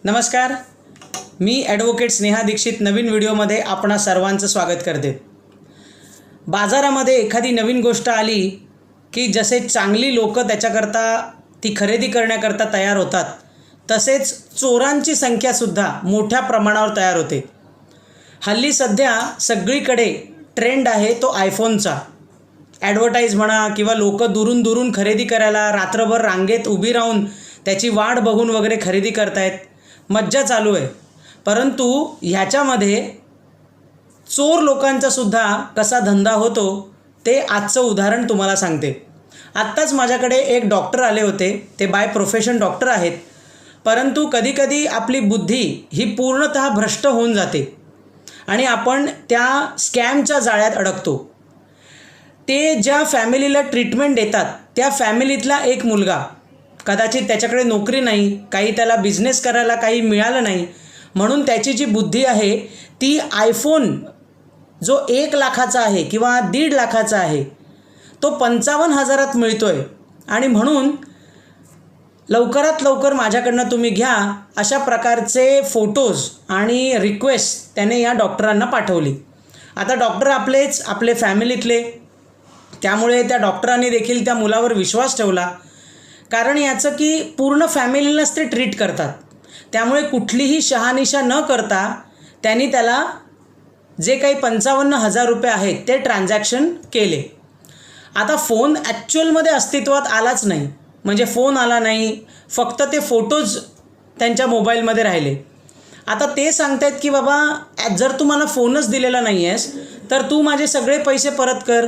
नमस्कार, मी ॲडव्होकेट स्नेहा दीक्षित नवीन व्हिडिओमध्ये आपणा सर्वांचं स्वागत करते। बाजारामध्ये एखादी नवीन गोष्ट आली की जसे चांगली लोक त्याच्याकरता ती खरेदी करण्याकरता तयार होतात, तसेच चोरांची संख्यासुद्धा मोठ्या प्रमाणावर तयार होते। हल्ली सध्या सगळीकडे ट्रेंड आहे तो आयफोनचा। ॲडव्हर्टाईज म्हणा किंवा लोक दुरून दुरून खरेदी करायला रात्रभर रांगेत उभी राहून त्याची वाट बघून वगैरे खरेदी करतायत, मज्जा चालू आहे। परंतु ह्याच्यामध्ये चोर लोकांचा सुद्धा कसा धंदा होतो ते आजचं उदाहरण तुम्हाला सांगते। आत्ताच माझ्याकडे एक डॉक्टर आले होते, ते बाय प्रोफेशन डॉक्टर आहेत, परंतु कधीकधी आपली बुद्धी ही पूर्णतः भ्रष्ट होऊन जाते आणि आपण त्या स्कॅमच्या जाळ्यात अडकतो। ते ज्या फॅमिलीला ट्रीटमेंट देतात त्या फॅमिलीतला एक मुलगा, कदाचित त्याच्याकडे नोकरी नाही, काही त्याला बिझनेस करायला काही मिळालं नाही, म्हणून त्याची जी बुद्धी आहे ती आयफोन जो 1 लाखाचा आहे किंवा 1.5 लाखाचा आहे तो 55,000 मिळतोय आणि म्हणून लवकरात लवकर माझ्याकडनं तुम्ही घ्या, अशा प्रकारचे फोटोज आणि रिक्वेस्ट त्याने या डॉक्टरांना पाठवली। आता डॉक्टर आपले फॅमिलीतले, त्यामुळे त्या डॉक्टरांनी देखील त्या मुलावर विश्वास ठेवला, कारण याचं की पूर्ण फॅमिलीलाच ते ट्रीट करतात। त्यामुळे कुठलीही शहानिशा न करता त्यांनी त्याला जे काही 55,000 रुपये आहेत ते ट्रान्झॅक्शन केले। आता फोन ॲक्च्युअलमध्ये अस्तित्वात आलाच नाही, म्हणजे फोन आला नाही, फक्त ते फोटोज त्यांच्या मोबाईलमध्ये राहिले। आता ते सांगतायत की बाबा जर तू मला फोनच दिलेला नाही आहेस तर तू माझे सगळे पैसे परत कर,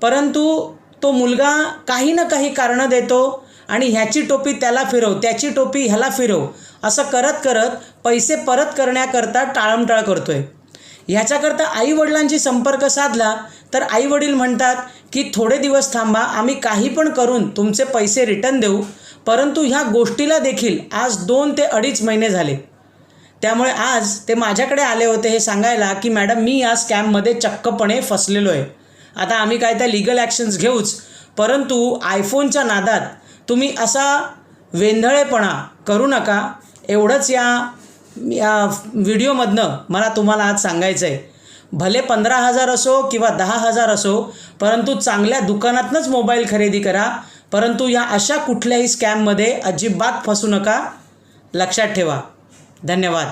परंतु तो मुलगा काही ना काही कारणं देतो आणि ह्याची टोपी त्याला फिरव, त्याची टोपी ह्याला फिरव, असं करत करत पैसे परत करण्याकरता टाळमटाळ करतोय। ह्याच्याकरता आईवडिलांशी संपर्क साधला तर आईवडील म्हणतात की थोडे दिवस थांबा, आम्ही काही पण करून तुमचे पैसे रिटर्न देऊ, परंतु ह्या गोष्टीला देखील आज 2 ते 2.5 महिने झाले। त्यामुळे आज ते माझ्याकडे आले होते हे सांगायला की मॅडम मी या स्कॅममध्ये चक्कपणे फसलेलो आहे। आता आम्ही काय त्या लीगल ॲक्शन्स घेऊच, परंतु आयफोनच्या नादात तुम्ही असा वेंधळेपणा करू नका, एवढंच या व्हिडिओमधनं मला तुम्हाला आज सांगायचं आहे। भले 15,000 असो किंवा 10,000 असो, परंतु चांगल्या दुकानातनंच मोबाईल खरेदी करा, परंतु या अशा कुठल्याही स्कॅममध्ये अजिबात फसू नका, लक्षात ठेवा। धन्यवाद।